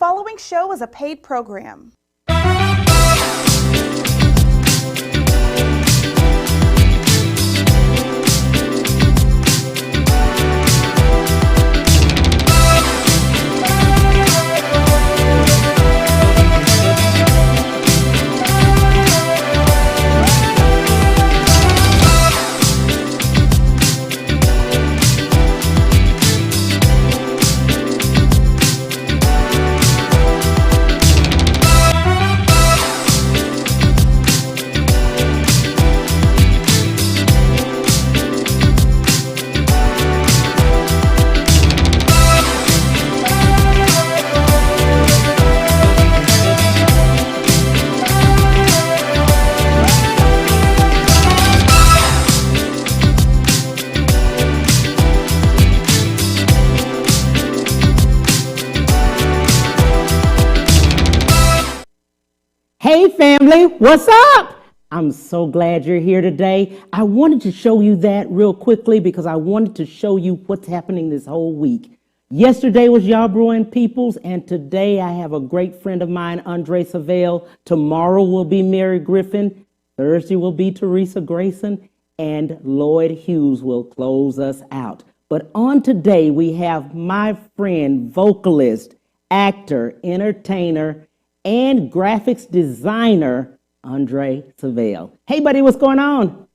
following show is a paid program. Hey family, what's up? I'm so glad you're here today. I wanted to show you that real quickly because I wanted to show you what's happening this whole week. Yesterday was Yarborough and Peoples, and today I have a great friend of mine, Andrey Seville. Tomorrow will be Mary Griffin. Thursday will be Teresa Grayson, and Lloyd Hughes will close us out. But on today, we have my friend, vocalist, actor, entertainer, and graphics designer, Andrey Seville. Hey, buddy, what's going on?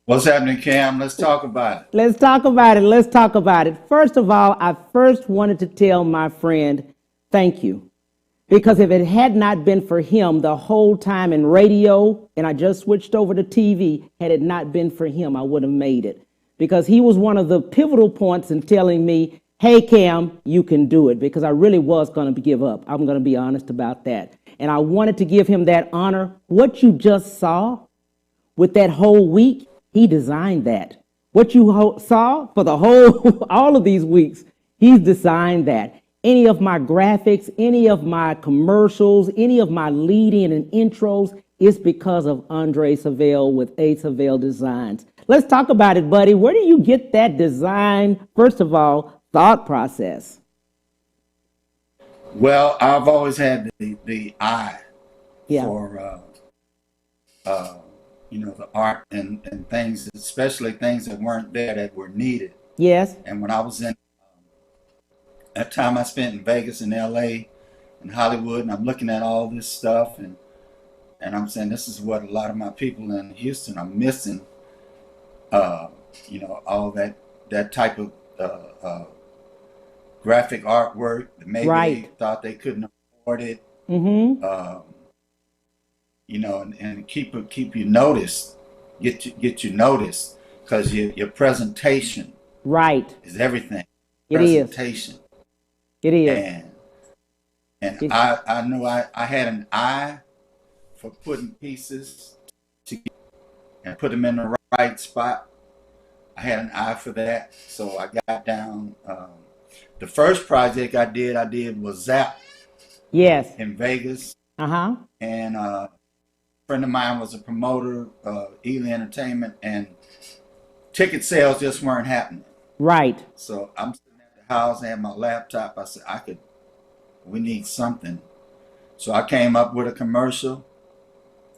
What's happening, Cam? Let's talk about it. Let's talk about it. Let's talk about it. First of all, I first wanted to tell my friend, thank you. Because if it had not been for him the whole time in radio, and I just switched over to TV, had it not been for him, I would have made it. Because he was one of the pivotal points in telling me, hey, Cam, you can do it, because I really was going to give up. I'm going to be honest about that. And I wanted to give him that honor. What you just saw with that whole week, he designed that. What you saw for the whole, all of these weeks, he's designed that. Any of my graphics, any of my commercials, any of my lead-in and intros, it's because of Andrey Seville with A. Seville Designs. Let's talk about it, buddy. Where do you get that design, first of all, thought process? Well, I've always had the eye for the art and things, especially things that weren't there that were needed. Yes. And when I was in that time I spent in Vegas and LA and Hollywood, and I'm looking at all this stuff and I'm saying this is what a lot of my people in Houston are missing. All that type of graphic artwork that maybe they thought they couldn't afford it. Mm-hmm. And keep you noticed, get you noticed, because your presentation is everything. Presentation. It is. And I knew I had an eye for putting pieces together and put them in the right spot. I had an eye for that, so I got down. The first project I did was Zap. Yes. In Vegas. Uh-huh. And a friend of mine was a promoter, Ely Entertainment, and ticket sales just weren't happening. Right. So I'm sitting at the house, I had my laptop. I said, we need something. So I came up with a commercial,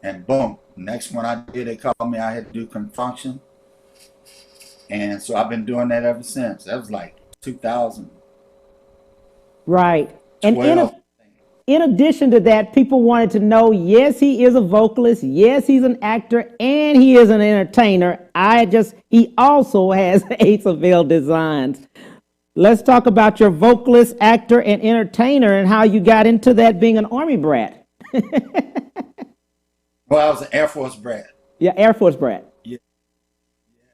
and boom, next one I did, they called me, I had to do Confunction. And so I've been doing that ever since. That was like 2000. Right. And in addition to that, people wanted to know, yes, he is a vocalist. Yes, he's an actor, and he is an entertainer. He also has A. Seville Designs. Let's talk about your vocalist, actor, and entertainer and how you got into that being an Army brat. Well, I was an Air Force brat. Yeah, Air Force brat. Yeah,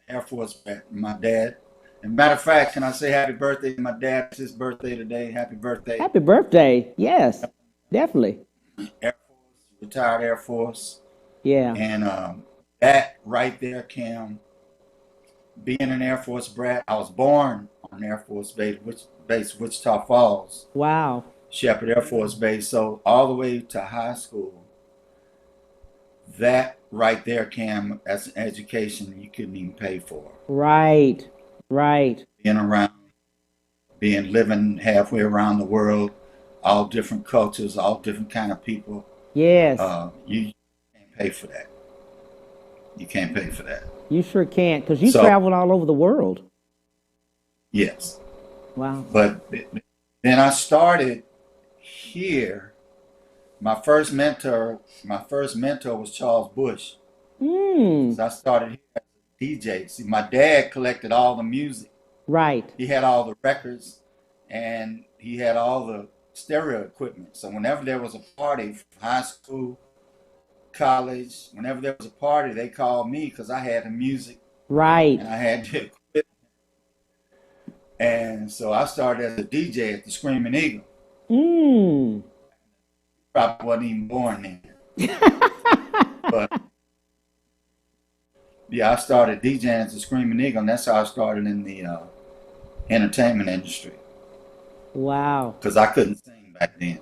Air Force brat. My dad. And matter of fact, can I say happy birthday to my dad? It's his birthday today. Happy birthday. Happy birthday. Yes, definitely. Air Force, retired Air Force. Yeah. And that right there, Cam, being an Air Force brat, I was born on Air Force Base, Wichita Falls. Wow. Shepherd Air Force Base. So all the way to high school, that right there, Cam, as an education you couldn't even pay for. Right. Living halfway around the world, all different cultures, all different kind of people. Yes, You can't pay for that. You can't pay for that. you sure can't, because you So traveled all over the world. yes, Wow. but then I started here. My first mentor was Charles Bush. Mm, So I started here as a DJ. See, my dad collected all the music. right. He had all the records, and he had all the stereo equipment. So whenever there was a party, high school, college, whenever there was a party, they called me because I had the music Right. and I had the equipment. And so I started as a DJ at the Screaming Eagle. Mm. Probably wasn't even born then. But yeah, I started DJing as a Screaming Eagle, and that's how I started in the entertainment industry Wow. because I couldn't sing back then.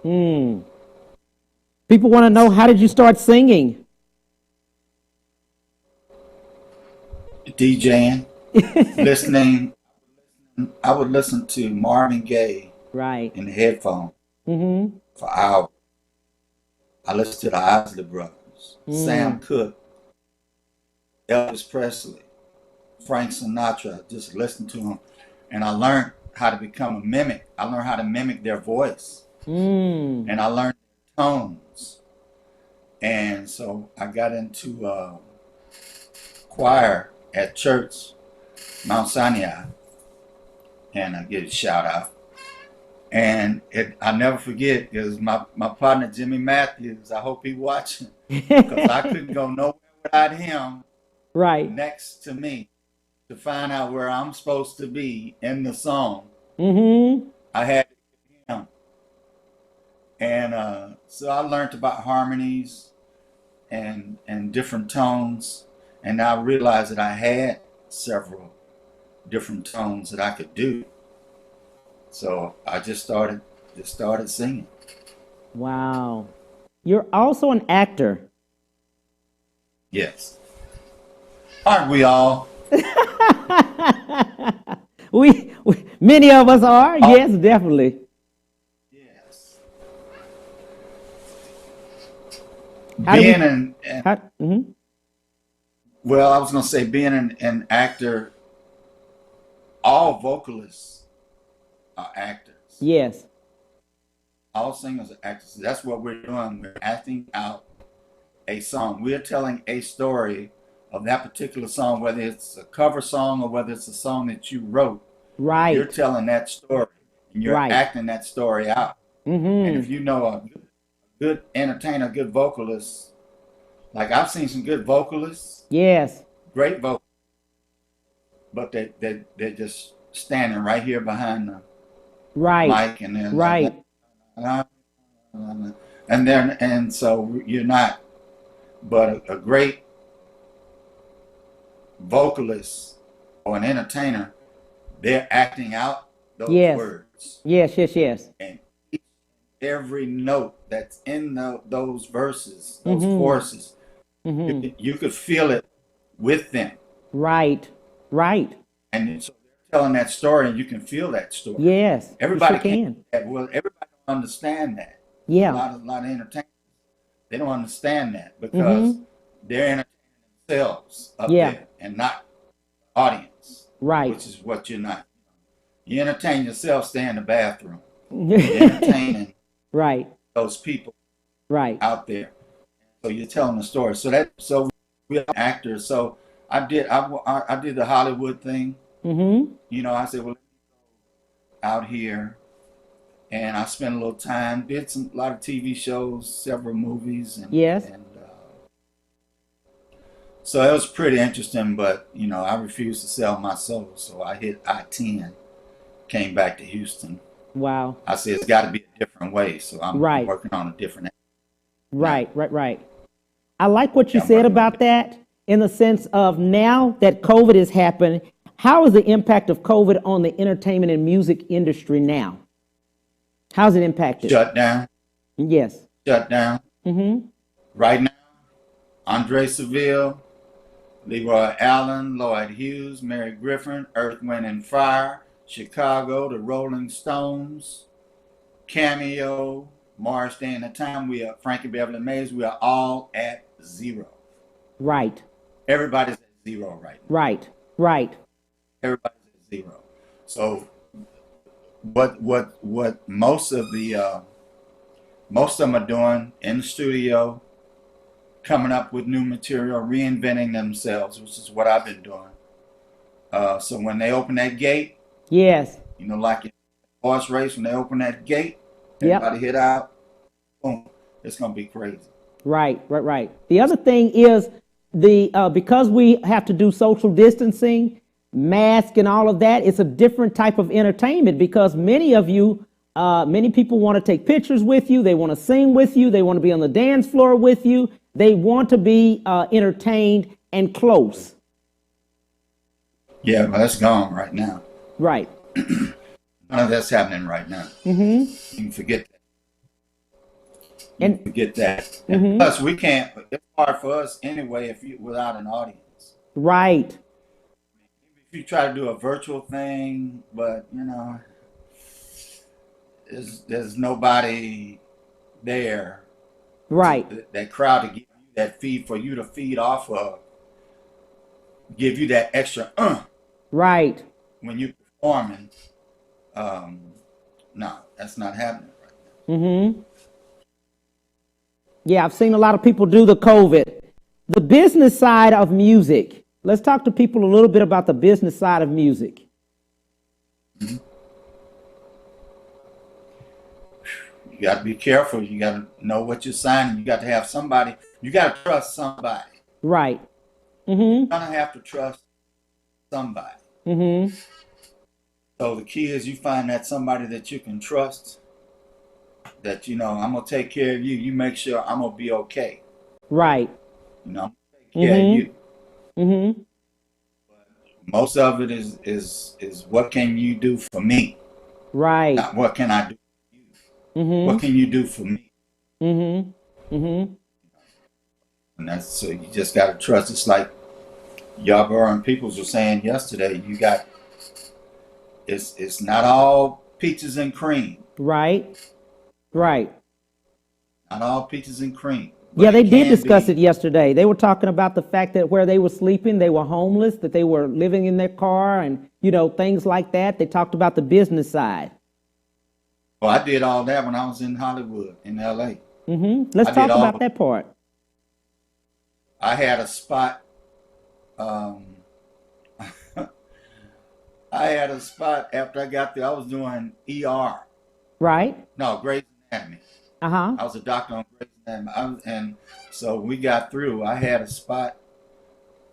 Mm. People want to know, how did you start singing? DJing, listening. I would listen to Marvin Gaye Right. in the headphone Mm-hmm. for hours. I listened to the Isley Brothers, Sam Mm. Cooke, Elvis Presley, Frank Sinatra. Just listened to them, and I learned how to become a mimic. I learned how to mimic their voice, Mm. and I learned tones. And so I got into choir at church, Mount Sinai, and I give a shout out. And I never forget, because my partner Jimmy Matthews, I hope he watching, because I couldn't go nowhere without him Right. next to me to find out where I'm supposed to be in the song. Mm-hmm. I had him, and so I learned about harmonies and different tones, and I realized that I had several different tones that I could do. So I just started singing. Wow. You're also an actor. Yes. Aren't we all? We many of us are. Oh, Yes, definitely. yes. How do Being we? an How? Mm-hmm. well, I was gonna say being an actor, all vocalists are actors. Yes. All singers are actors. That's what we're doing. We're acting out a song. We're telling a story of that particular song, whether it's a cover song or whether it's a song that you wrote. You're Right. telling that story and you're Right. acting that story out. And if Mm-hmm. you know a good entertainer, a good vocalist, like I've seen some good vocalists, Yes. great vocalists, but they're just standing right here behind the Right. mic and they're like, Right. "Ah, ah, ah," and so you're not, but a great vocalist or an entertainer, they're acting out those Yes. words. Yes. Yes. Yes. And every note that's in those verses, those Mm-hmm. choruses, Mm-hmm. you could feel it with them. Right. Right. And so they're telling that story, and you can feel that story. Yes. You sure Everybody can't can. do that. Well, everybody don't understand that. A Yeah. lot of entertainers, they don't understand that because Mm-hmm. they're entertaining themselves up Yeah. there and not the audience, Right. which is what you're not. You entertain yourself, stay in the bathroom. You're entertaining Right. those people Right. out there. So you're telling a story. So we are actors. So I did the Hollywood thing. Mm-hmm. I said, well, out here, and I spent a little time, did a lot of TV shows, several movies, Yes. and so it was pretty interesting. But I refused to sell my soul, so I hit I-10, came back to Houston. Wow. I said it's got to be a different way, so I'm Right. working on a different now. Right. Right. Right. I like what you Yeah, I'm said working on about that, in the sense of, now that COVID has happened, how is the impact of COVID on the entertainment and music industry now? How's it impacted? shut down, Yes. shut down. Mm-hmm. Right now, Andre Seville, Leroy Allen, Lloyd Hughes, Mary Griffin, Earth, Wind and Fire, Chicago, the Rolling Stones, Cameo, Morris Day and the Time, we are Frankie Beverly Mays, we are all at zero. Right. Everybody's at zero right now. Right. Right. Everybody's at zero. So what most of them are doing in the studio, coming up with new material, reinventing themselves, which is what I've been doing. So when they open that gate, Yes. like in horse race, when they open that gate, Yep. everybody hit out, boom, it's gonna be crazy. Right. Right. Right. The other thing is because we have to do social distancing, mask, and all of that. It's a different type of entertainment because many people want to take pictures with you. They want to sing with you. They want to be on the dance floor with you. They want to be entertained and close. Yeah, well, that's gone right now. Right. None of that's happening right now. Mm-hmm. You can forget that. And Forget that. Mm-hmm. And plus, we can't. It's hard for us anyway without an audience. Right. If you try to do a virtual thing, but there's nobody there. Right. That crowd to give you that feed for you to feed off of, give you that extra Right. when you're performing. No, that's not happening right now. Mm-hmm. Yeah, I've seen a lot of people do the COVID. The business side of music. Let's talk to people a little bit about the business side of music. Mm-hmm. You got to be careful. You got to know what you're signing. You got to have somebody. You got to trust somebody. Right. Mm-hmm. You're going to have to trust somebody. Mm-hmm. So the key is you find that somebody that you can trust, that, I'm going to take care of you. You make sure I'm going to be okay. Right. I'm going to take care of you. Mm-hmm. Most of it is what can you do for me? Right. Not what can I do for you? Mm-hmm. What can you do for me? Mm-hmm. Mm-hmm. And so you just got to trust. It's like Yarborough and Peoples were saying yesterday. It's not all peaches and cream. Right. Right. Not all peaches and cream. Yeah, they did discuss it yesterday. They were talking about the fact that where they were sleeping, they were homeless, that they were living in their car and, things like that. They talked about the business side. Well, I did all that when I was in Hollywood, in L.A. Mm-hmm. Let's talk about that part. I had a spot. I had a spot after I got there. I was doing ER. Right. No, Grey's Anatomy. Uh-huh. I was a doctor on Grey's Anatomy. And so we got through. I had a spot.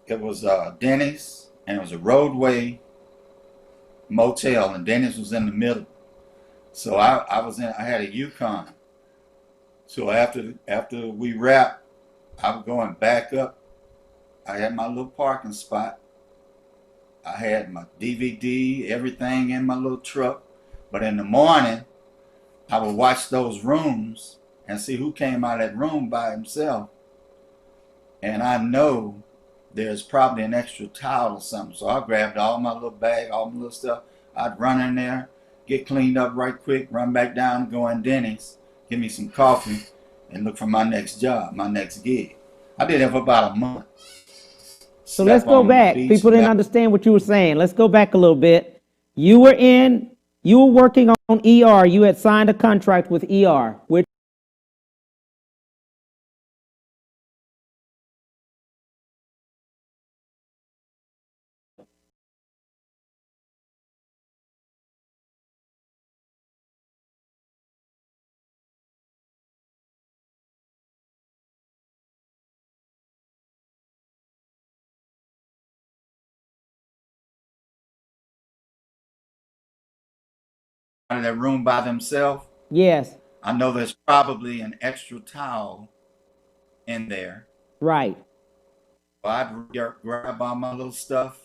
It was Denny's, and it was a roadway motel, and Denny's was in the middle. So I had a Yukon. So after we wrapped, I was going back up. I had my little parking spot. I had my DVD, everything in my little truck. But in the morning, I would watch those rooms and see who came out of that room by himself. And I know there's probably an extra towel or something. So I grabbed all my little bag, all my little stuff. I'd run in there, get cleaned up right quick, run back down and go in Denny's, give me some coffee, and look for my next job, my next gig. I did that for about a month. So let's go back. People didn't understand what you were saying. Let's go back a little bit. You were working on ER. You had signed a contract with ER, which out of that room by themselves. yes. I know there's probably an extra towel in there. Right. So I'd grab all my little stuff.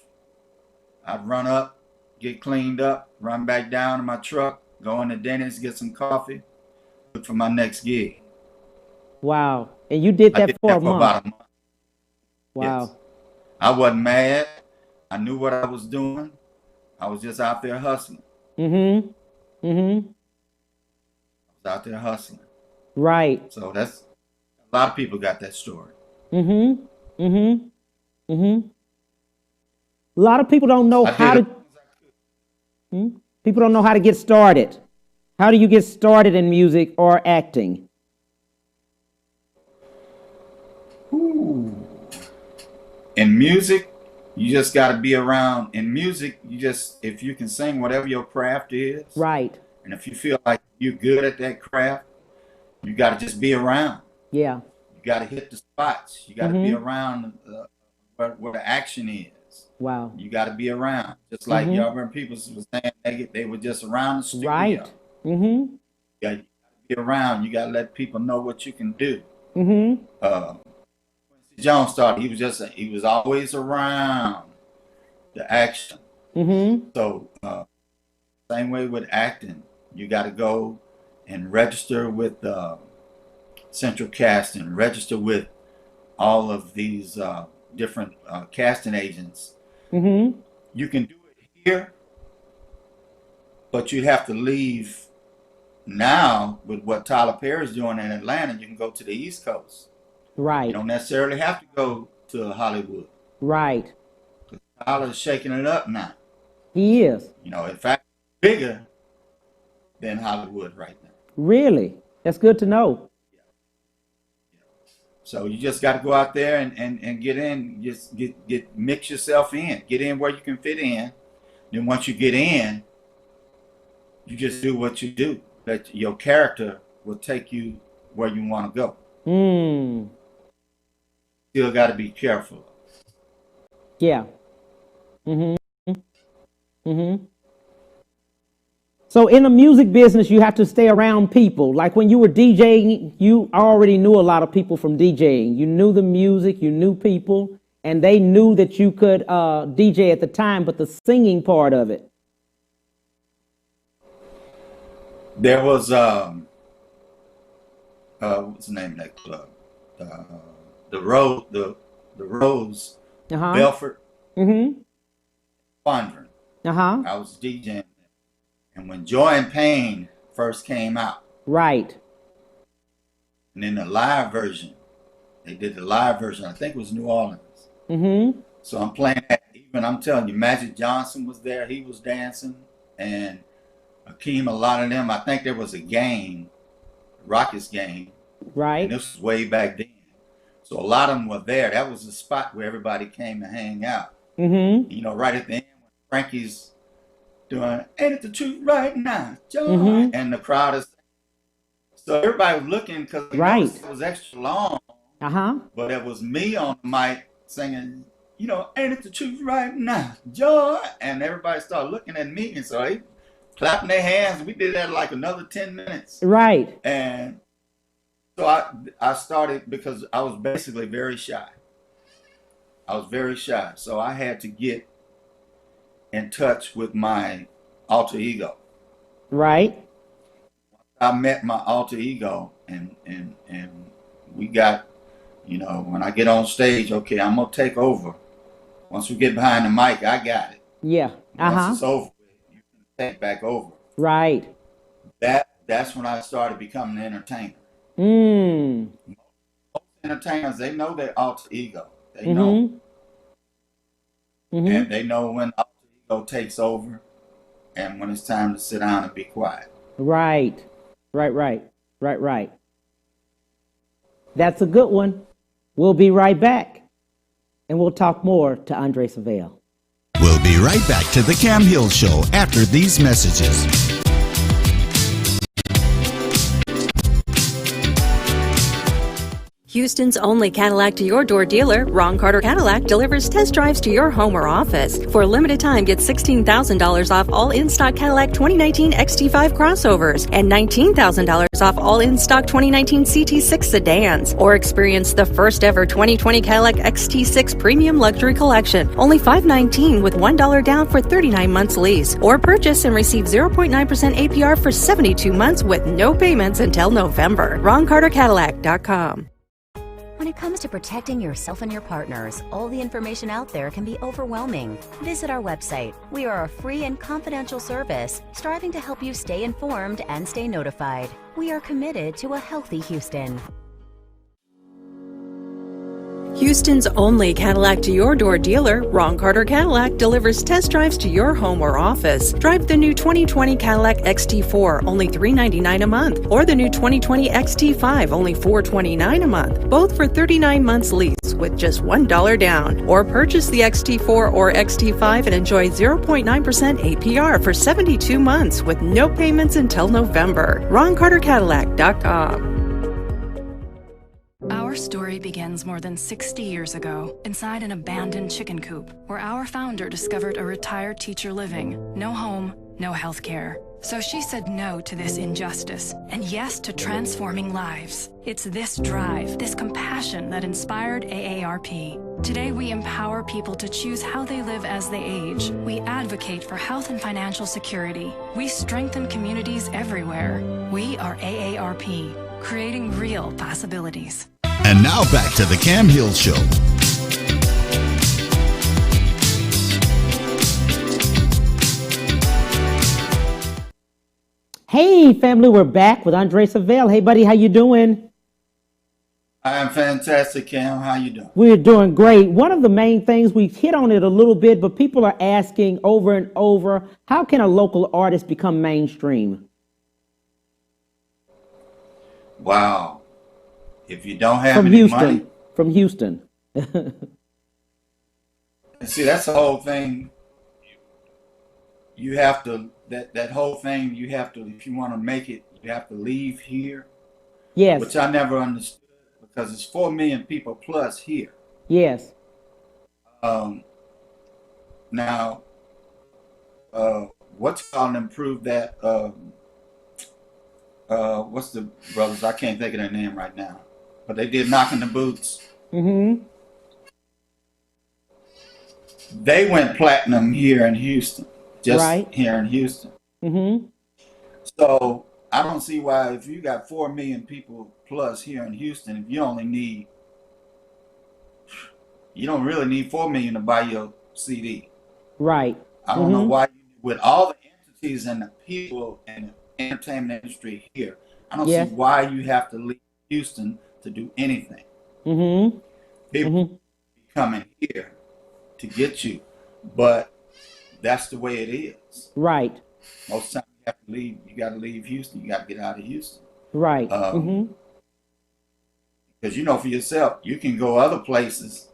I'd run up, get cleaned up, run back down to my truck, go in the Denny's, get some coffee, look for my next gig. Wow. And you did that for a month. About a month. Wow. Yes. I wasn't mad. I knew what I was doing. I was just out there hustling. Mm-hmm. Mm-hmm. I was out there hustling. Right. So that's a lot of people got that story. Mm-hmm. Mm-hmm. Mm-hmm. A lot of people don't know how to. People don't know how to get started. How do you get started in music or acting? Ooh. In music, you just got to be around. In music, if you can sing whatever your craft is, Right. and if you feel like you're good at that craft, you got to just be around. Yeah. You got to hit the spots. You got to be around where the action is. Wow. You got to be around. Just like y'all remember people was saying they were just around the studio. Right. Mm-hmm. You got to be around. You got to let people know what you can do. Mm-hmm. Quincy Jones started. He was always around the action. Mm-hmm. So same way with acting, you got to go and register with Central Casting, register with all of these different casting agents. Mm-hmm. You can do it here, but you have to leave now with what Tyler Perry's doing in Atlanta. You can go to the East Coast. Right. You don't necessarily have to go to Hollywood. Right. Tyler's shaking it up now. He is. In fact, bigger than Hollywood right now. Really? That's good to know. So you just got to go out there and get in, just mix yourself in, get in where you can fit in. Then once you get in, you just do what you do. That your character will take you where you want to go. Still got to be careful. Yeah. Mm-hmm. Mm-hmm. So in the music business, you have to stay around people. Like when you were DJing, you already knew a lot of people from DJing. You knew the music, you knew people, and they knew that you could DJ at the time, but the singing part of it. There was what's the name of that club? The Rose, Belford, Fondren. I was DJing. And when Joy and Pain first came out, right, and then the live version, they did the live version. I think it was New Orleans. So I'm playing that. Even I'm telling you, Magic Johnson was there. He was dancing, and Akeem. A lot of them. I think there was a game, Rockets game. Right. And this was way back then. So a lot of them were there. That was the spot where everybody came to hang out. Right at the end when Frankie's doing "Ain't It the Truth Right Now, Joy," and the crowd is. So everybody was looking because it was extra long. But it was me on the mic singing, "Ain't It the Truth Right Now, Joy," and everybody started looking at me, and so they clapping their hands. We did that like another 10 minutes. Right. And so I started because I was basically very shy. So I had to get in touch with my alter ego. Right. I met my alter ego and we got, when I get on stage, okay, I'm gonna take over. Once we get behind the mic, I got it. Yeah. Once it's over, you can take back over. Right. That's when I started becoming an entertainer. Most entertainers, they know their alter ego. They know. And they know when alter ego takes over and when it's time to sit down and be quiet. Right. That's a good one. We'll be right back, and we'll talk more to Andre Seville. We'll be right back to the Cam Hill Show after these messages. Houston's only Cadillac to your door dealer, Ron Carter Cadillac, delivers test drives to your home or office. For a limited time, get $16,000 off all in-stock Cadillac 2019 XT5 crossovers and $19,000 off all in-stock 2019 CT6 sedans. Or experience the first ever 2020 Cadillac XT6 Premium Luxury Collection, only $519 with $1 down for 39 months lease. Or purchase and receive 0.9% APR for 72 months with no payments until November. RonCarterCadillac.com. When it comes to protecting yourself and your partners, all the information out there can be overwhelming. Visit our website. We are a free and confidential service striving to help you stay informed and stay notified. We are committed to a healthy Houston. Houston's only Cadillac to your door dealer, Ron Carter Cadillac, delivers test drives to your home or office. Drive the new 2020 Cadillac XT4, only $399 a month, or the new 2020 XT5, only $429 a month, both for 39 months lease with just $1 down. Or purchase the XT4 or XT5 and enjoy 0.9% APR for 72 months with no payments until November. RonCarterCadillac.com. Our story begins more than 60 years ago inside an abandoned chicken coop where our founder discovered a retired teacher living. No home, no health care. So she said no to this injustice and yes to transforming lives. It's this drive, this compassion that inspired AARP. Today we empower people to choose how they live as they age. We advocate for health and financial security. We strengthen communities everywhere. We are AARP, creating real possibilities. And now back to the Cam Hill Show. Hey, family, we're back with Andre Seville. Hey, buddy, how you doing? I am fantastic, Cam. How you doing? We're doing great. One of the main things, we've hit on it a little bit, but people are asking over and over, how can a local artist become mainstream? Wow. If you don't have From any Houston. money. From Houston. See, that's the whole thing. You have to, that whole thing, you have to, if you want to make it, you have to leave here. Yes. Which I never understood because it's 4 million people plus here. Yes. Now, what's called improve that, what's the brothers? I can't think of their name right now. But they did Knocking the Boots. Mm-hmm. They went platinum here in Houston. Just right. Here in Houston. Mm-hmm. So I don't see why if you got 4 million people plus here in Houston, if you only need, you don't really need 4 million to buy your CD. Right. I don't know why, with all the entities and the people and the entertainment industry here, I don't see why you have to leave Houston to do anything. Mm-hmm. People coming here to get you, but that's the way it is. Right. Most of the time you have to leave. You got to leave Houston. You got to get out of Houston. Right. Because you know for yourself, you can go other places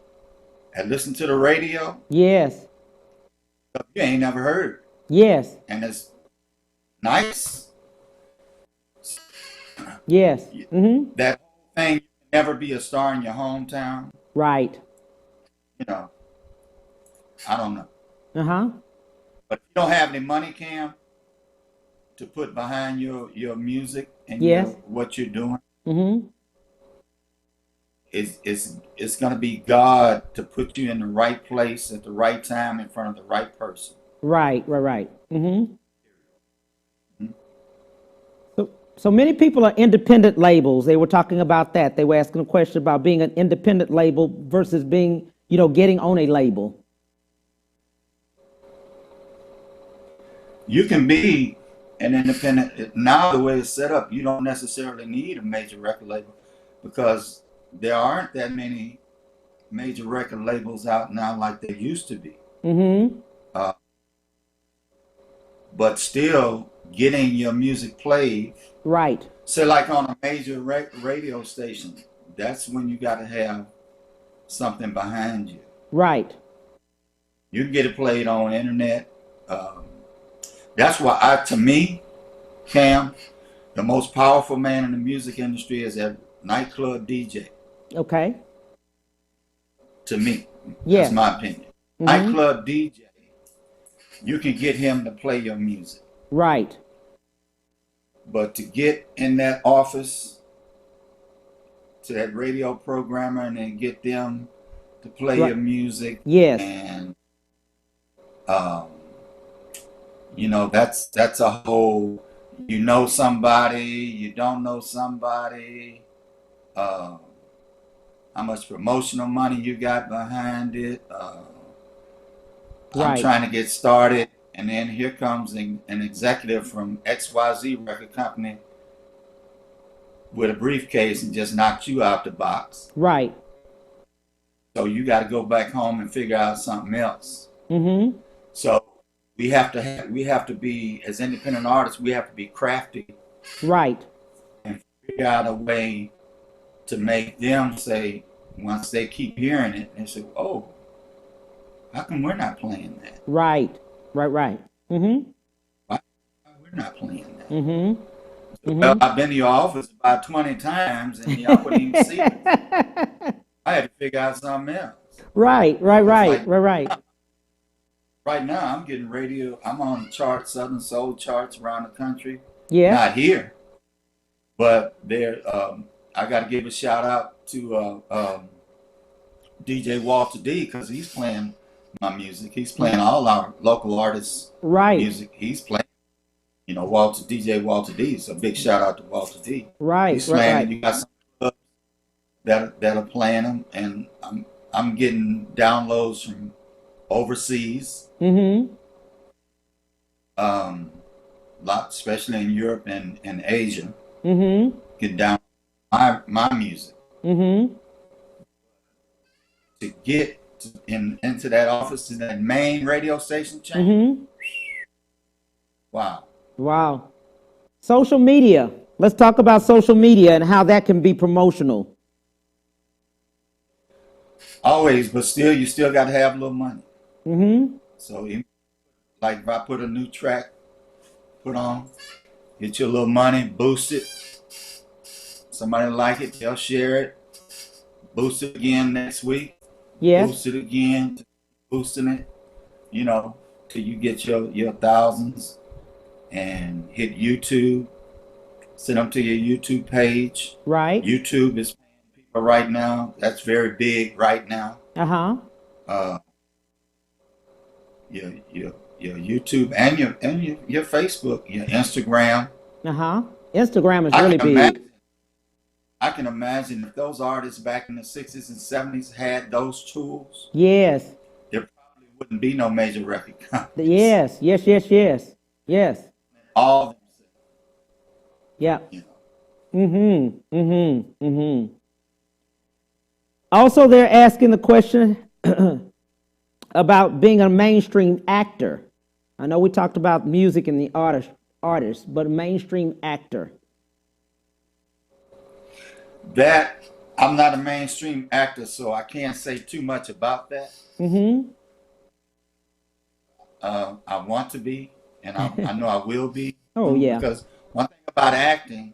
and listen to the radio. Yes. You ain't never heard. Yes. And it's nice. Yes. Mm-hmm. That whole thing, you can never be a star in your hometown. Right. You know, I don't know. Uh-huh. But if you don't have any money, Cam, to put behind your music and your, what you're doing, it's going to be God to put you in the right place at the right time in front of the right person. Right. So many people are independent labels. They were talking about that. They were asking a question about being an independent label versus being, getting on a label. You can be an independent. Now the way it's set up, you don't necessarily need a major record label because there aren't that many major record labels out now like there used to be. But still getting your music played. Right. So like on a major radio station, that's when you got to have something behind you. Right. You can get it played on internet. That's why to me, Cam, the most powerful man in the music industry is a nightclub DJ. Okay. To me, that's my opinion. Nightclub DJ, you can get him to play your music. Right. But to get in that office, to that radio programmer, and then get them to play your music. Yes. And that's a whole, somebody, you don't know somebody. how much promotional money you got behind it. I'm Right. trying to get started, and then here comes an executive from XYZ record company with a briefcase and just knocked you out the box. Right. So you got to go back home and figure out something else. Mm-hmm. So we have to be, as independent artists, we have to be crafty Right. and figure out a way to make them say, once they keep hearing it, they say, "Oh, how come we're not playing that? Right. Right. Mm-hmm. Why we're not playing that?" Mm-hmm. Well, I've been to your office about 20 times and y'all wouldn't even see it. I had to figure out something else. Right. Right now, I'm getting radio. I'm on charts, Southern Soul charts around the country. Yeah. Not here, but there. I got to give a shout out to DJ Walter D, because he's playing my music. He's playing all our local artists' Right. music. He's playing, DJ Walter D. So big shout out to Walter D. Right. He's playing. Right. You got some clubs that are playing them, and I'm getting downloads from overseas. Mm-hmm. Lot, especially in Europe and Asia. Mm-hmm. Get down my music. Mm-hmm. To get into that office, in that main radio station chain. Mm-hmm. Wow. Wow. Social media. Let's talk about social media and how that can be promotional. Always, but still, you still got to have a little money. Mm-hmm. So, like if I put a new track on, get you a little money, boost it. Somebody like it, they'll share it. Boost it again next week. Yes. Boost it again, boosting it, till you get your thousands, and hit YouTube. Send them to your YouTube page. Right. YouTube is paying people right now. That's very big right now. Uh-huh. Your YouTube and your Facebook, your Instagram. Uh-huh. Instagram is really big. I can imagine if those artists back in the 60s and 70s had those tools. Yes. There probably wouldn't be no major record companies. Yes. All themselves. Yeah. Also, they're asking the question about being a mainstream actor. I know we talked about music and the artist, but a mainstream actor. That, I'm not a mainstream actor, so I can't say too much about that. Mm-hmm. I want to be, and I know I will be. Oh, yeah. Because one thing about acting,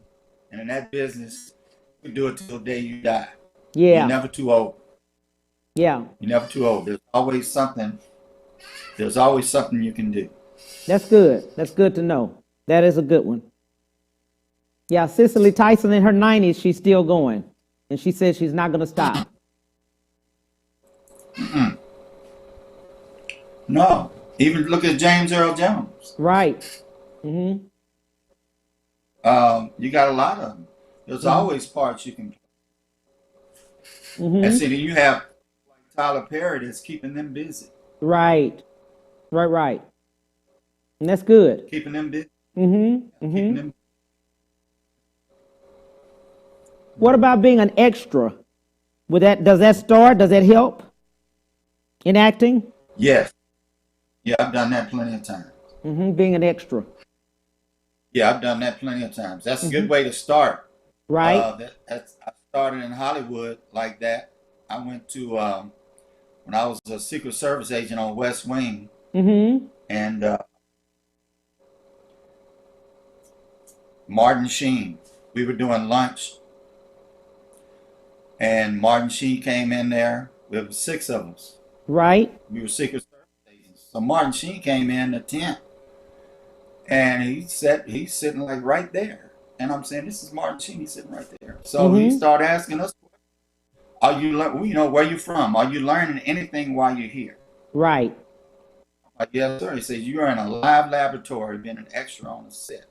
and in that business, you can do it till the day you die. Yeah. You're never too old. Yeah. You're never too old. There's always something you can do. That's good. That's good to know. That is a good one. Yeah, Cicely Tyson in her 90s, she's still going. And she says she's not going to stop. Mm-mm. No. Even look at James Earl Jones. Right. Mm-hmm. You got a lot of them. There's always parts you can play. Mm-hmm. And see, then you have Tyler Perry that's keeping them busy. Right. And that's good. Keeping them busy. Keeping them. What about being an extra? Does that help in acting? Yes. Yeah, I've done that plenty of times. Being an extra. Yeah, I've done that plenty of times. That's a good way to start. Right. I started in Hollywood like that. I went to, when I was a Secret Service agent on West Wing, and Martin Sheen, we were doing lunch, and Martin Sheen came in there. There were 6 of us. Right. We were Secret Service agents. So Martin Sheen came in the tent, and he's sitting like right there. And I'm saying, this is Martin Sheen. He's sitting right there. So he started asking us, "Are you, where you from? Are you learning anything while you're here?" Right. Like, yes, sir. He says, "You're in a live laboratory, being an extra on a set,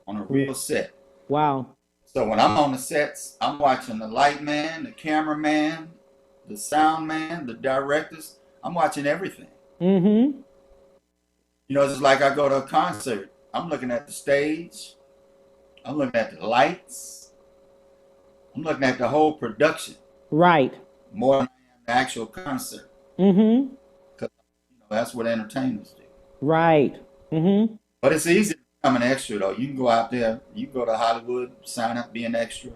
on a real set." Wow. So when I'm on the sets, I'm watching the light man, the cameraman, the sound man, the directors. I'm watching everything. Mm-hmm. You know, it's like I go to a concert. I'm looking at the stage. I'm looking at the lights. I'm looking at the whole production Right. more than I am the actual concert. Mm-hmm. Because that's what entertainers do. Right. Mm-hmm. But it's easy to become an extra, though. You can go out there. You can go to Hollywood, sign up, be an extra.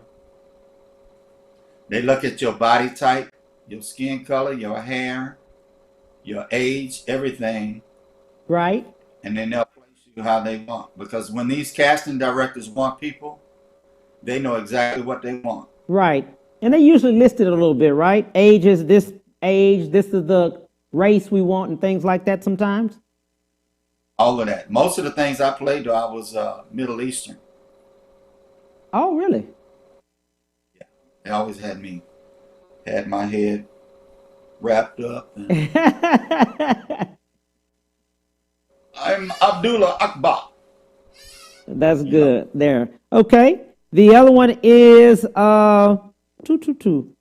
They look at your body type, your skin color, your hair, your age, everything. Right. And then they'll place you how they want. Because when these casting directors want people, they know exactly what they want. Right. And they usually list it a little bit, right? Age is this age, this is the race we want, and things like that sometimes. All of that. Most of the things I played, though, I was Middle Eastern. Oh, really? Yeah. They always had my head wrapped up. And I'm Abdullah Akbar. That's good there. Okay. The other one is 222.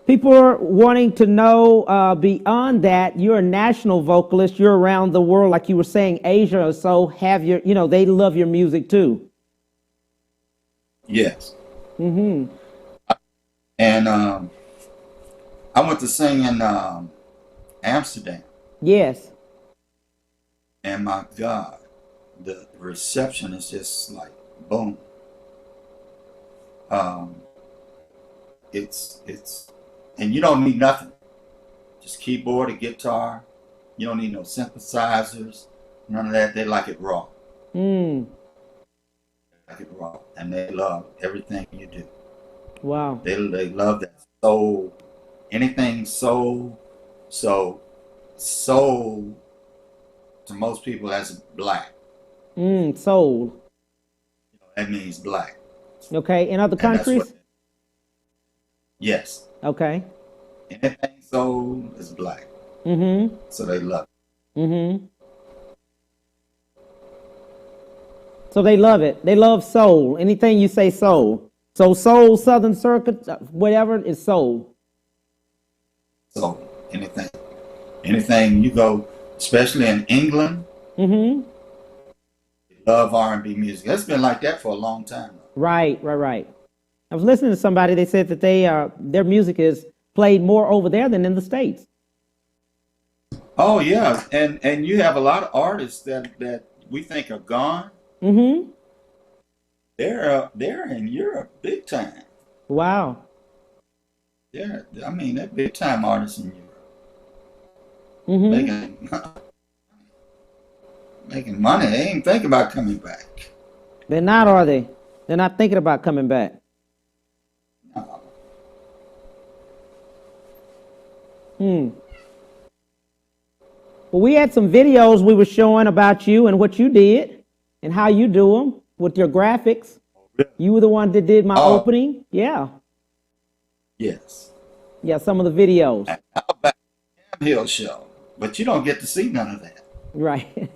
People are wanting to know beyond that, you're a national vocalist, you're around the world, like you were saying, Asia or so, they love your music too. Yes. Mm-hmm. And I went to sing in Amsterdam. Yes. And my God, the reception is just like boom. It's and you don't need nothing. Just keyboard, a guitar. You don't need no synthesizers, none of that. They like it raw. Mm. They like it raw, and they love everything you do. Wow. They love that soul. Anything soul. So soul to most people that's black. Soul. That means black. Okay. In other countries? Yes. Okay. Anything soul is black. Mm-hmm. So they love it. Mm-hmm. So they love it. They love soul. Anything you say soul. So soul, Southern Circuit, whatever is soul. So anything you go, especially in England, Mm-hmm. they love R&B music. It's been like that for a long time. Right. I was listening to somebody, they said that their music is played more over there than in the States. Oh yeah, and you have a lot of artists that we think are gone. Mm-hmm. They're in Europe big time. Wow. They're big time artists in Europe. Mm-hmm. Making money. They ain't thinking about coming back. They're not, are they? They're not thinking about coming back. No. Well, we had some videos we were showing about you and what you did and how you do them with your graphics. You were the one that did my opening. Yeah. Yes. Yeah, some of the videos. How about the Cam Hill show? But you don't get to see none of that. Right.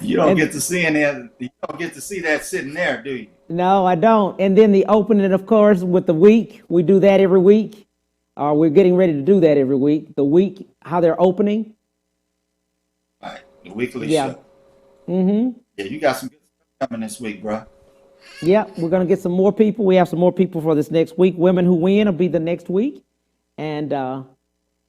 You don't get to see any of, you don't get to see that sitting there, do you? No, I don't. And then the opening, of course, with the week. We do that every week. We're getting ready to do that every week. The week, how they're opening. Right. The weekly Yeah. show. Mm-hmm. Yeah, you got some good stuff coming this week, bro. Yeah, we're going to get some more people. We have some more people for this next week. Women Who Win will be the next week. And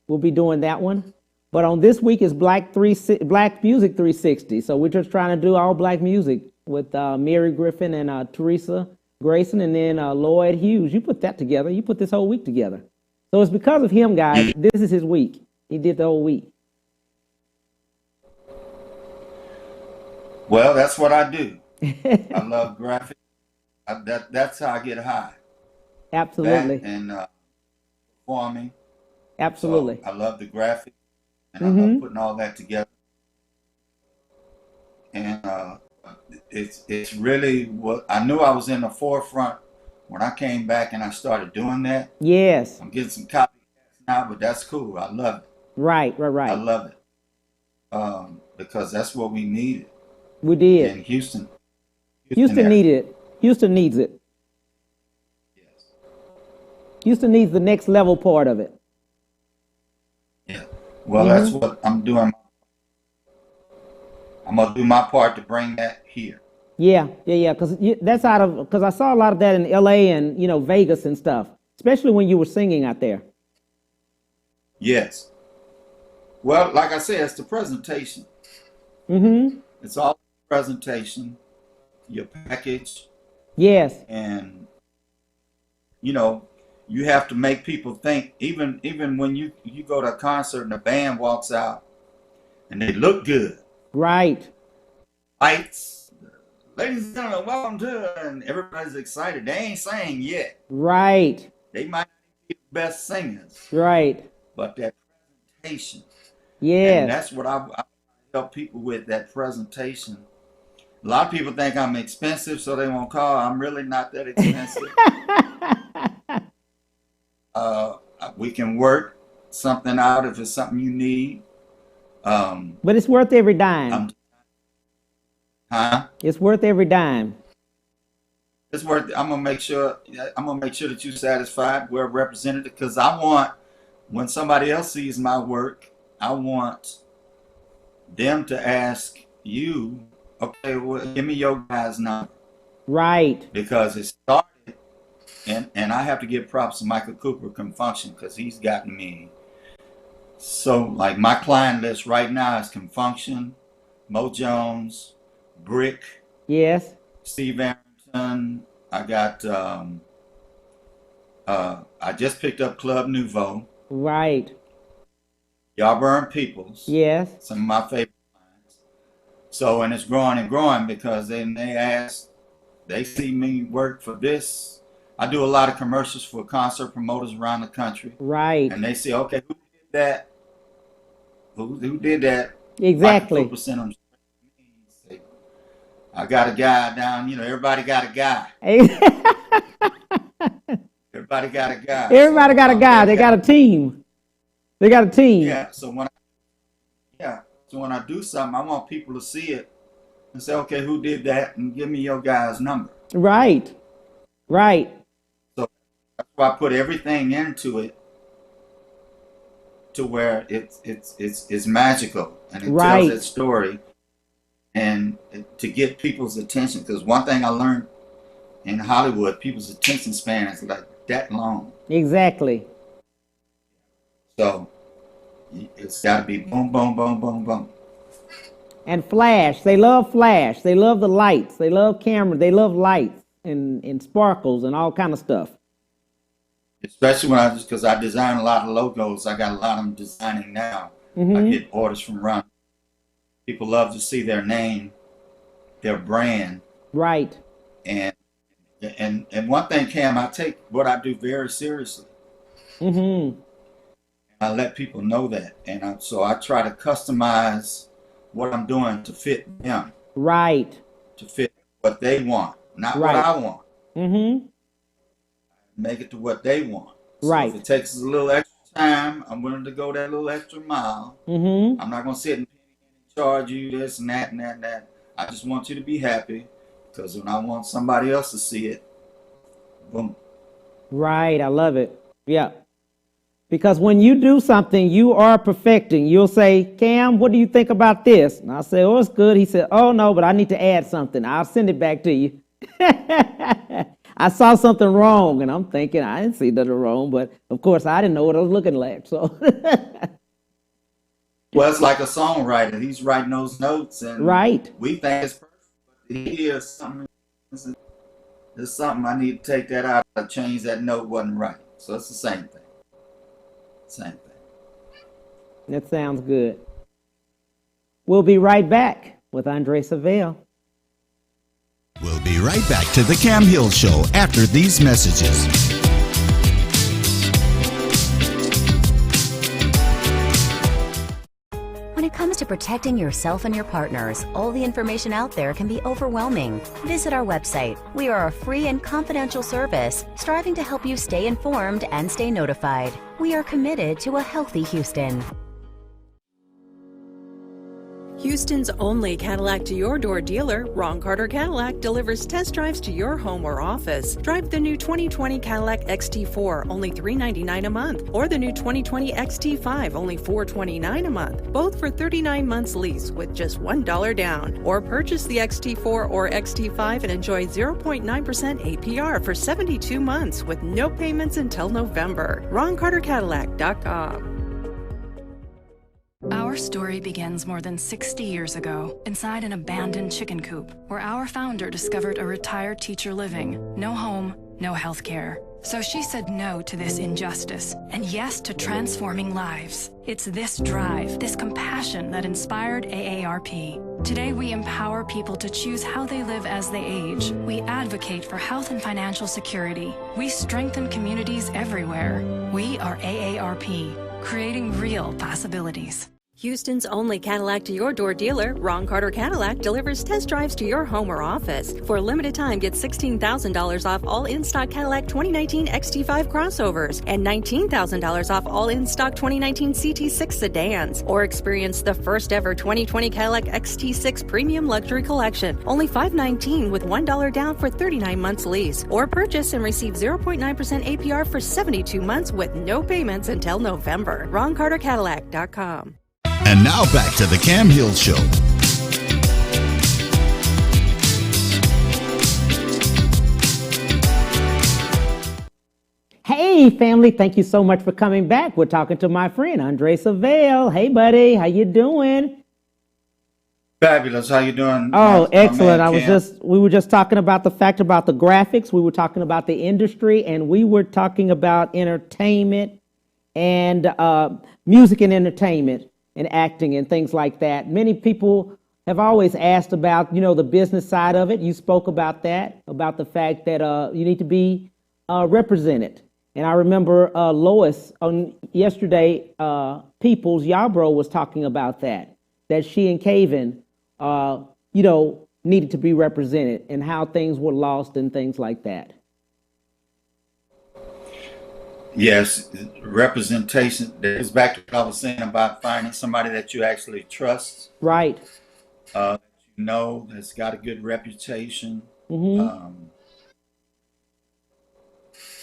we'll be doing that one. But on this week is Black Music 360. So we're just trying to do all black music with Mary Griffin and Teresa Grayson and then Lloyd Hughes. You put that together. You put this whole week together. So it's because of him, guys. This is his week. He did the whole week. Well, that's what I do. I love graphics. That's how I get high. Absolutely. That and performing. Absolutely. So I love the graphics. And I love putting all that together. And it's really what I knew I was in the forefront when I came back and I started doing that. Yes. I'm getting some copycats now, but that's cool. I love it. Right. I love it. Because that's what we needed. We did. In Houston. Houston needed it. Houston needs it. Yes. Houston needs the next level part of it. Yeah. Well, that's what I'm doing. I'm gonna do my part to bring that here. Yeah. Because that's because I saw a lot of that in L.A. and Vegas and stuff, especially when you were singing out there. Yes. Well, like I said, it's the presentation. Mm-hmm. It's all presentation, your package. Yes. And you have to make people think. Even when you go to a concert and the band walks out and they look good. Right. Lights, ladies and gentlemen, welcome to, and everybody's excited. They ain't sang yet. Right. They might not be the best singers. Right. But that presentation. Yes. And that's what I help people with, that presentation. A lot of people think I'm expensive, so they won't call. I'm really not that expensive. We can work something out if it's something you need. But it's worth every dime. It's worth every dime. It's worth. I'm gonna make sure that you're satisfied, well represented, because I want, when somebody else sees my work, I want them to ask you, okay, well, give me your guy's number. Right. Because it started, and I have to give props to Michael Cooper, Confunction, because he's gotten me. So, like, my client list right now is Confunction, Mo Jones, Brick. Yes. Steve Arrington. I got, I just picked up Club Nouveau. Right. Yarburn Peoples. Yes. Some of my favorite clients. So, and it's growing and growing because then they see me work for this. I do a lot of commercials for concert promoters around the country. Right. And they say, okay, who did that? Who did that? Exactly. I got a guy down, everybody got a guy. Everybody got a guy. Everybody got a guy. They got a team. They got a team. Yeah. So when I do something, I want people to see it and say, okay, who did that? And give me your guy's number. Right. Right. So that's why I put everything into it to where it's magical and it tells that story, and to get people's attention. Because one thing I learned in Hollywood, people's attention span is like that long. Exactly. So it's got to be boom, boom, boom, boom, boom. And flash. They love flash. They love the lights. They love camera. They love lights and sparkles and all kind of stuff. Especially because I design a lot of logos. I got a lot of them designing now. Mm-hmm. I get orders from around. People love to see their name, their brand. Right. And one thing, Cam, I take what I do very seriously. Mm-hmm. I let people know that. And so I try to customize what I'm doing to fit them. Right. To fit what they want, not what I want. Mm-hmm. Make it to what they want. So right. If it takes us a little extra time, I'm willing to go that little extra mile. Mm-hmm. I'm not going to sit and charge you this and that and that and that. I just want you to be happy, because when I want somebody else to see it, boom. Right. I love it. Yeah. Because when you do something, you are perfecting. You'll say, Cam, what do you think about this? And I'll say, oh, it's good. He said, oh, no, but I need to add something. I'll send it back to you. I saw something wrong, and I'm thinking, I didn't see nothing wrong, but of course I didn't know what I was looking like. So, well, it's like a songwriter. He's writing those notes, and we think it's perfect, but he hears something. There's something I need to take that out or change that note wasn't right. So it's the same thing. Same thing. That sounds good. We'll be right back with Andre Seville. We'll be right back to the Cam Hill Show after these messages. When it comes to protecting yourself and your partners, all the information out there can be overwhelming. Visit our website. We are a free and confidential service striving to help you stay informed and stay notified. We are committed to a healthy Houston. Houston's only Cadillac to your door dealer, Ron Carter Cadillac, delivers test drives to your home or office. Drive the new 2020 Cadillac XT4, only $399 a month, or the new 2020 XT5, only $429 a month, both for 39 months lease with just $1 down. Or purchase the XT4 or XT5 and enjoy 0.9% APR for 72 months with no payments until November. RonCarterCadillac.com. Our story begins more than 60 years ago inside an abandoned chicken coop where our founder discovered a retired teacher living, no home, no health care. So she said no to this injustice and yes to transforming lives. It's this drive, this compassion that inspired AARP. Today we empower people to choose how they live as they age. We advocate for health and financial security. We strengthen communities everywhere. We are AARP, creating real possibilities. Houston's only Cadillac to your door dealer, Ron Carter Cadillac, delivers test drives to your home or office. For a limited time, get $16,000 off all in-stock Cadillac 2019 XT5 crossovers and $19,000 off all in-stock 2019 CT6 sedans. Or experience the first ever 2020 Cadillac XT6 Premium Luxury Collection, only $519 with $1 down for 39 months lease. Or purchase and receive 0.9% APR for 72 months with no payments until November. RonCarterCadillac.com. And now back to the Cam Hill Show. Hey, family, thank you so much for coming back. We're talking to my friend, Andrey Seville. Hey, buddy, how you doing? Fabulous. How you doing? Oh, excellent. Cam? We were just talking about the fact about the graphics. We were talking about the industry, and we were talking about entertainment and music and entertainment and acting and things like that. Many people have always asked about, the business side of it. You spoke about that, about the fact that you need to be represented. And I remember Lois on yesterday, Peoples Yarbrough was talking about that she and Caven, needed to be represented and how things were lost and things like that. Yes, representation. That goes back to what I was saying about finding somebody that you actually trust. Right. That's got a good reputation. Mm-hmm.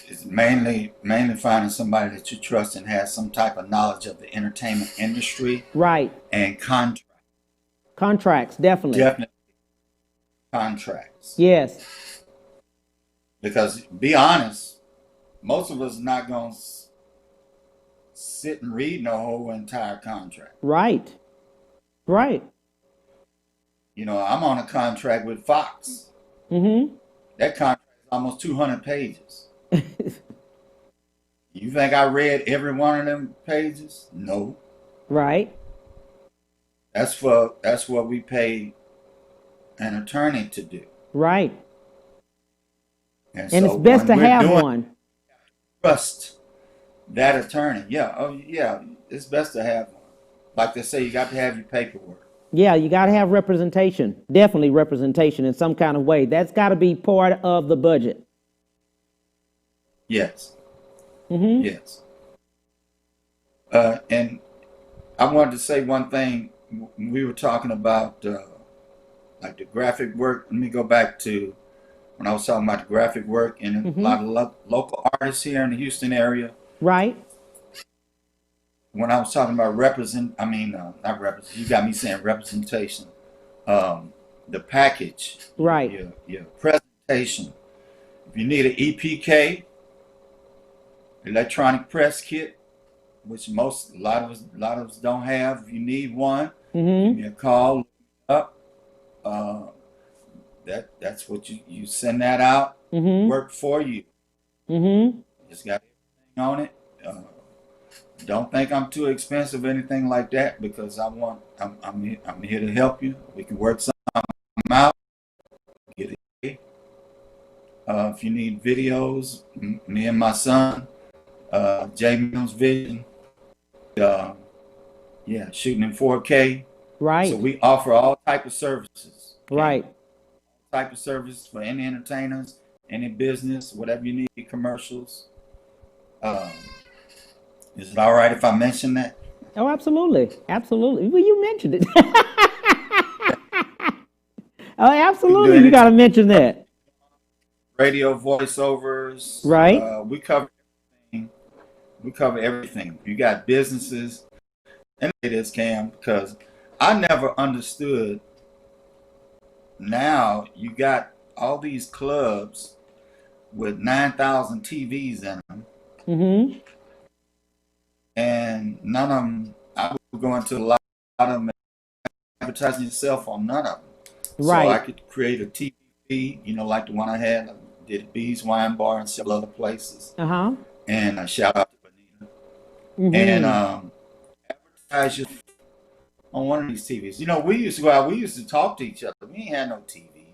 It's mainly finding somebody that you trust and has some type of knowledge of the entertainment industry. Right. And contracts, definitely. Definitely contracts. Yes. Because be honest, most of us are not going to sit and read no whole entire contract. Right. Right. I'm on a contract with Fox. Mm-hmm. That contract is almost 200 pages. You think I read every one of them pages? No. Right. That's what we pay an attorney to do. Right. And so it's best to have one. Trust that attorney. Yeah. Oh, yeah. It's best to have one. Like they say, you got to have your paperwork. Yeah, you got to have representation. Definitely representation in some kind of way. That's got to be part of the budget. Yes. Mm-hmm. Yes. And I wanted to say one thing. We were talking about like the graphic work. Let me go back to when I was talking about the graphic work and a lot of local artists here in the Houston area. Right. When I was talking about not represent, you got me saying representation. The package. Right. Your presentation. If you need an EPK, electronic press kit, which a lot of us don't have. If you need one, give me a call, look up. That's what you send that out. Work for you. Just got everything on it. Don't think I'm too expensive or anything like that, because I'm here to help you. We can work something out. Get it. If you need videos, me and my son, J Mills Vision, shooting in 4K. Right. So we offer all type of services. Right. All type of service for any entertainers, any business, whatever you need, commercials. Is it all right if I mention that? Oh, absolutely. Absolutely. Well, you mentioned it. Oh, absolutely. You got to mention that. Radio voiceovers. Right. We cover everything. We cover everything. You got businesses. And it is, Cam, because I never understood. Now you got all these clubs with 9,000 TVs in them. Mm-hmm. And none of them, I would go into a lot of them advertising yourself on none of them. Right. So I could create a TV feed, like the one I had. I did Bees Wine Bar and several other places. Uh-huh. And shout out to Bonita. Mm-hmm. And advertise you on one of these TVs. We used to go out, we used to talk to each other. We ain't had no TV.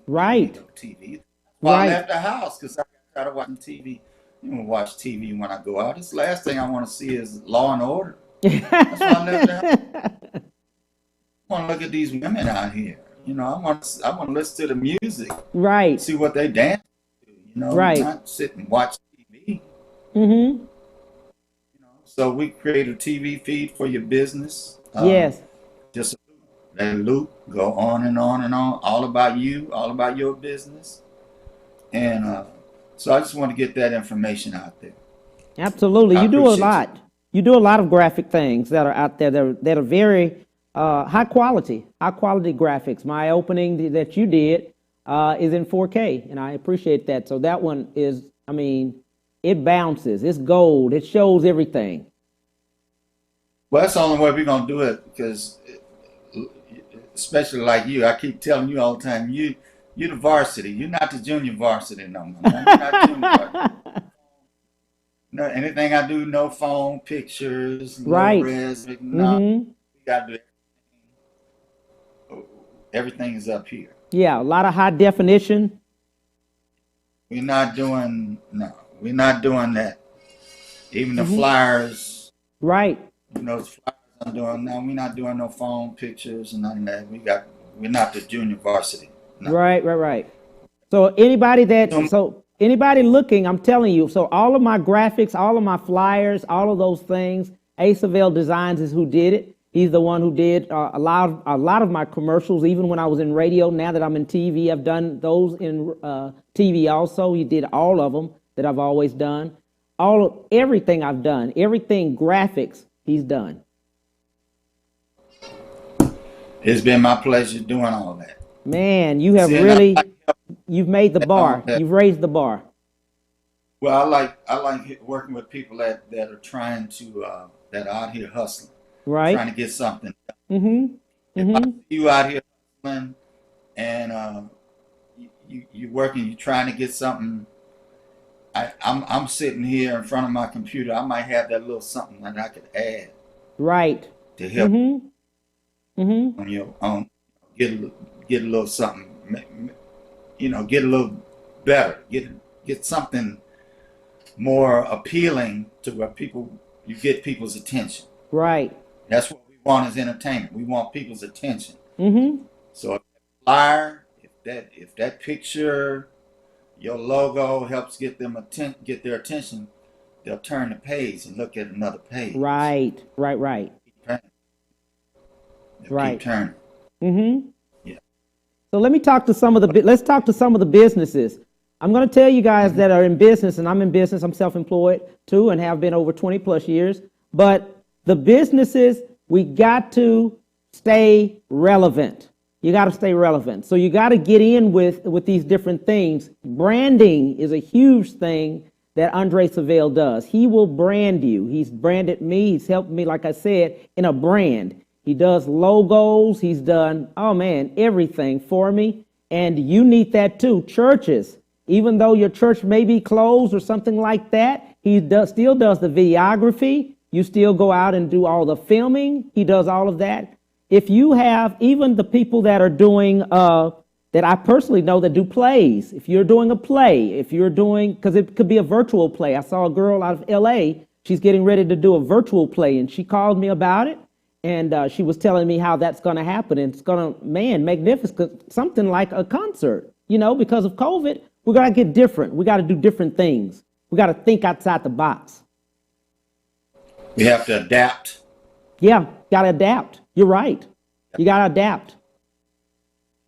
Right. No TV. Well, Right. I left the house because I got tired of watching TV. You don't watch TV when I go out. This last thing I want to see is Law and Order. That's why I left the house. I want to look at these women out here. I want to listen to the music. Right. See what they dance to. Right. Not sit and watch TV. Mm-hmm. So we create a TV feed for your business. Yes. Just let it loop, go on and on and on, all about you, all about your business. And so I just want to get that information out there. Absolutely. I You do a appreciate lot. You do a lot of graphic things that are out there that are very high quality graphics. My opening that you did is in 4K, and I appreciate that. So that one is, it bounces. It's gold. It shows everything. Well, that's the only way we're going to do it, because especially like you, I keep telling you all the time, you're the varsity. You're not the junior varsity no more. You're not junior varsity. No, anything I do, no phone pictures, Right. no res, no. Mm-hmm. We got to do everything. Everything is up here. Yeah, a lot of high definition. We're not doing that. Even the flyers. Right. Those flyers I'm doing now, we're not doing no phone pictures and none of that. We're not the junior varsity. No. Right. So anybody looking, I'm telling you, so all of my graphics, all of my flyers, all of those things, A. Seville Designs is who did it. He's the one who did a lot of my commercials, even when I was in radio. Now that I'm in TV, I've done those in TV also. He did all of them that I've always done. Everything I've done, everything graphics, he's done. It's been my pleasure doing all that. Man, you have you've made the bar. You've raised the bar. Well, I like working with people that are trying to that are out here hustling, right? Trying to get something done. Mm-hmm. If I see you out here hustling and you working, you trying to get something. I'm sitting here in front of my computer. I might have that little something that I could add. Right. To help Mm-hmm. on your own, get a little something, get a little better, get something more appealing to where you get people's attention. Right. That's what we want as entertainment. We want people's attention. Mm-hmm. So if that flyer, if that picture, your logo helps get their attention, they'll turn the page and look at another page. Right. Keep turning. Mm-hmm. Yeah. So let's talk to some of the businesses. I'm going to tell you guys that are in business, and I'm in business. I'm self-employed too, and have been over 20 plus years. But the businesses, we got to stay relevant. You got to stay relevant. So you got to get in with these different things. Branding is a huge thing that Andre Seville does. He will brand you. He's branded me. He's helped me, like I said, in a brand. He does logos. He's done, everything for me. And you need that too. Churches, even though your church may be closed or something like that, he still does the videography. You still go out and do all the filming. He does all of that. If you have even the people that are doing, that I personally know that do plays, if you're doing a play, because it could be a virtual play. I saw a girl out of LA, she's getting ready to do a virtual play, and she called me about it. And she was telling me how that's going to happen. And it's going to, magnificent, something like a concert, because of COVID, we got to get different. We got to do different things. We got to think outside the box. We have to adapt. Yeah, got to adapt. You're right. You got to adapt.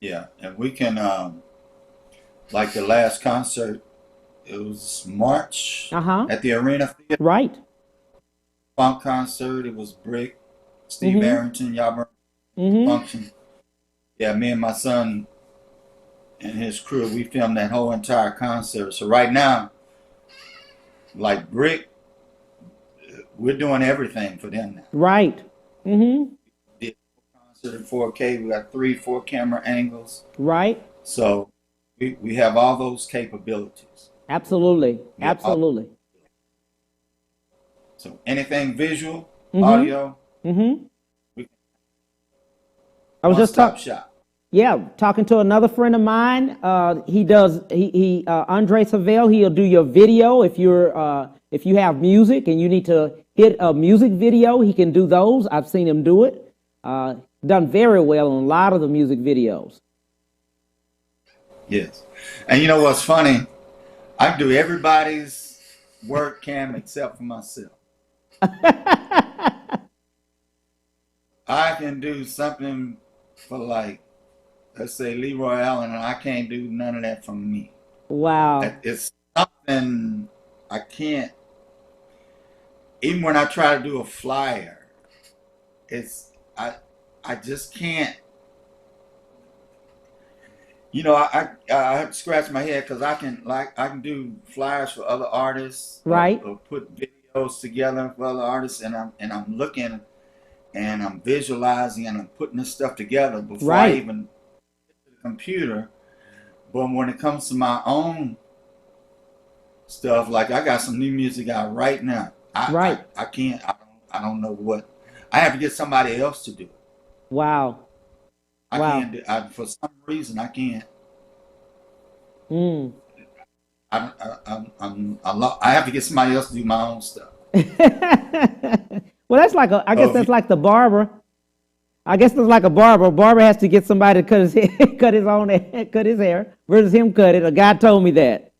Yeah, and we can like the last concert. It was March Uh-huh. at the Arena Theater. Right. Funk concert. It was Brick, Steve Mm-hmm. Arrington, y'all remember Mm-hmm. Function. Yeah, me and my son and his crew, we filmed that whole entire concert. So right now, like Brick, we're doing everything for them now. Right. Mm-hmm. Did concert in 4K. We got 4 camera angles. Right. So we have all those capabilities. Absolutely. Yeah, Absolutely. so anything visual, Mm-hmm. audio, Mm-hmm. we can I was just one-stop talking. shop. Yeah, talking to another friend of mine. He Andre Seville. He'll do your video if you have music and you need to hit a music video. He can do those. I've seen him do it. Done very well on a lot of the music videos. Yes. And you know what's funny? I can do everybody's work cam except for myself. I can do something for like, let's say Leroy Allen, and I can't do none of that from me. Wow. It's something I can't, even when I try to do a flyer, it's, I just can't, you know, I have to scratch my head because I can do flyers for other artists, Right. or put videos together for other artists, and I'm looking and I'm visualizing and I'm putting this stuff together before I Right. even get to the computer. But when it comes to my own stuff, like I got some new music out right now. Right. I can't. I don't know what. I have to get somebody else to do it. Wow. I Wow. can't do. For some reason I can't. Mm. I have to get somebody else to do my own stuff. Well, that's like I guess Oh, that's like the barber. I guess it's like a barber. Barber has to get somebody to cut his hair, cut his hair versus him cut it. A guy told me that.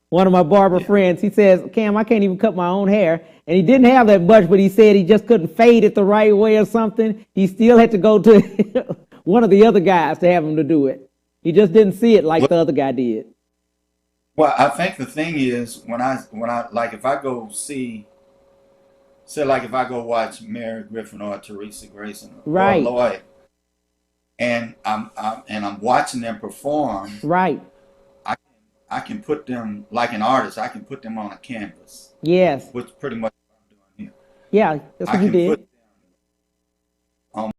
One of my barber friends, he says, Cam, I can't even cut my own hair. And he didn't have that much, but he said he just couldn't fade it the right way or something. He still had to go to one of the other guys to have him to do it. He just didn't see it like the other guy did. Well, I think the thing is when I like if I go see, say like if I go watch Mary Griffin or Teresa Grayson or Right. Lloyd, and I'm watching them perform, Right. I can put them like an artist. I can put them on a canvas, Yes. which pretty much what I'm doing here. Yeah, that's I what you can did. put them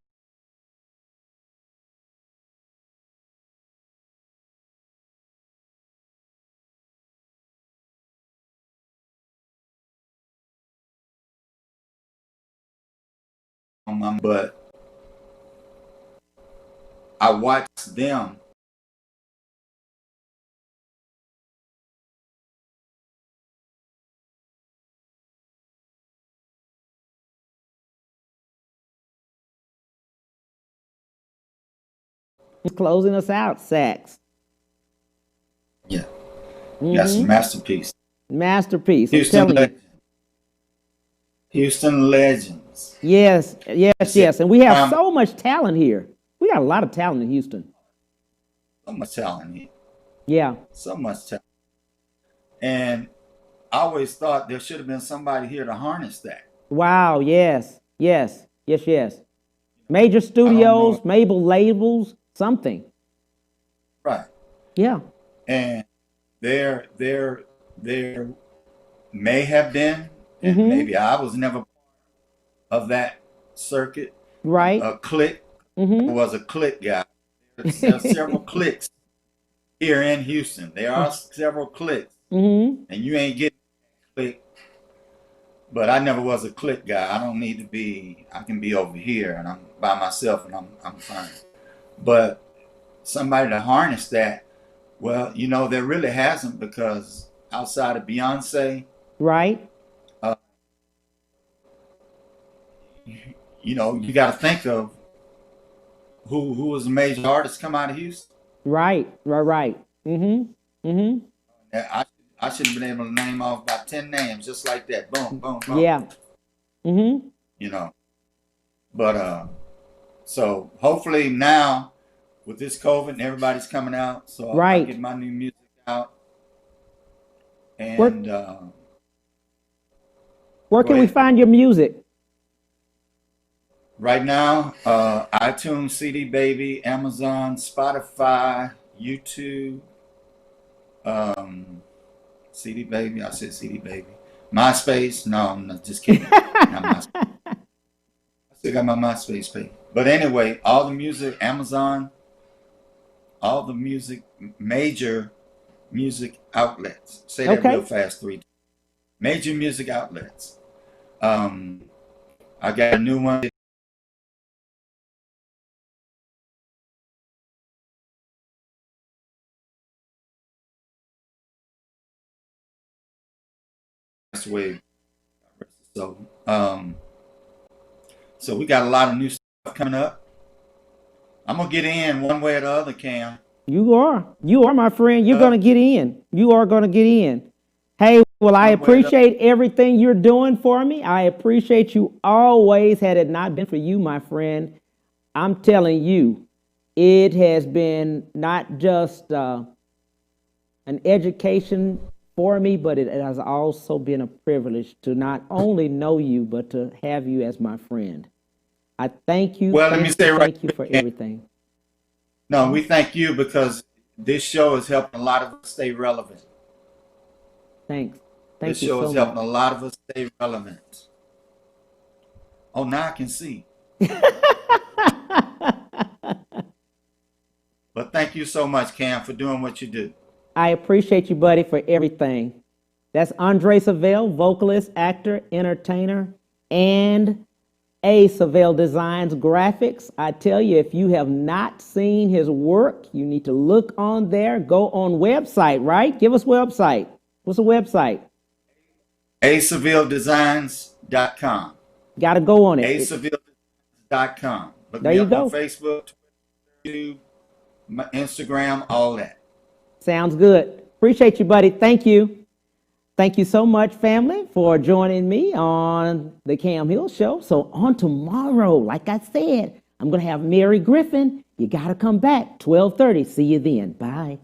on my, but I watch them. He's closing us out, Sax. Yeah, that's a masterpiece. Masterpiece. I'm Houston telling you. Legends. Houston Legends. Yes, yes, That's it. yes. And we have so much talent here. We got a lot of talent in Houston. So much talent here. Yeah. So much talent. And I always thought there should have been somebody here to harness that. Wow. Yes. Yes. Yes. Yes. Major I don't studios, know. major labels, something. Right. Yeah. And there may have been, and Mhm. maybe I was never part of that circuit, Right. a clique. I Mhm. was a clique guy. There's several cliques here in Houston. There are several cliques, Mhm. and you ain't getting a clique. But I never was a clique guy. I don't need to be. I can be over here, and I'm by myself, and I'm fine. But somebody to harness that, well, you know, there really hasn't, because outside of Beyonce, Right. uh, you know, you got to think of who was a major artist come out of Houston. Right. Right. Right. Mhm. Mhm. And I should have been able to name off about 10 names just like that. Boom, boom, boom. Yeah. Mhm. You know, but so hopefully now with this COVID and everybody's coming out, so I'll Right. get my new music out. Where, And where go can we ahead. find your music? Right now, iTunes, CD Baby, Amazon, Spotify, YouTube, CD Baby. I said CD Baby. MySpace. No, I'm not, just kidding. Not MySpace. I still got my MySpace page. But anyway, all the music, Amazon, all the music, major music outlets. Say that Okay. real fast, 3 times. Major music outlets. I got a new one. Way. So we got a lot of new stuff coming up. I'm gonna get in one way or the other, Cam. You are my friend. You're Uh, going to get in. You are going to get in. Hey, well, I One way or the appreciate everything you're doing for me. I appreciate you always. Had it not been for you, my friend, I'm telling you, it has been not just an education for me, but it has also been a privilege to not only know you, but to have you as my friend. I thank you. Well, let me say right Thank you for quick, Cam. everything. No, we thank you because this show is helping a lot of us stay relevant. Thanks. This Thank you show so is helping much. a lot of us stay relevant. Oh, now I can see. But thank you so much, Cam, for doing what you do. I appreciate you, buddy, for everything. That's Andre Seville, vocalist, actor, entertainer, and Seville Designs graphics. I tell you, if you have not seen his work, you need to look on there. Go on website, right? Give us website. What's the website? ASevilleDesigns.com. Got to go on it. ASevilleDesigns.com. Look There me you up on go. Facebook, YouTube, my Instagram, all that. Sounds good. Appreciate you, buddy. Thank you. Thank you so much, family, for joining me on the Cam Hill Show. So on tomorrow, like I said, I'm going to have Mary Griffin. You got to come back, 12:30. See you then. Bye.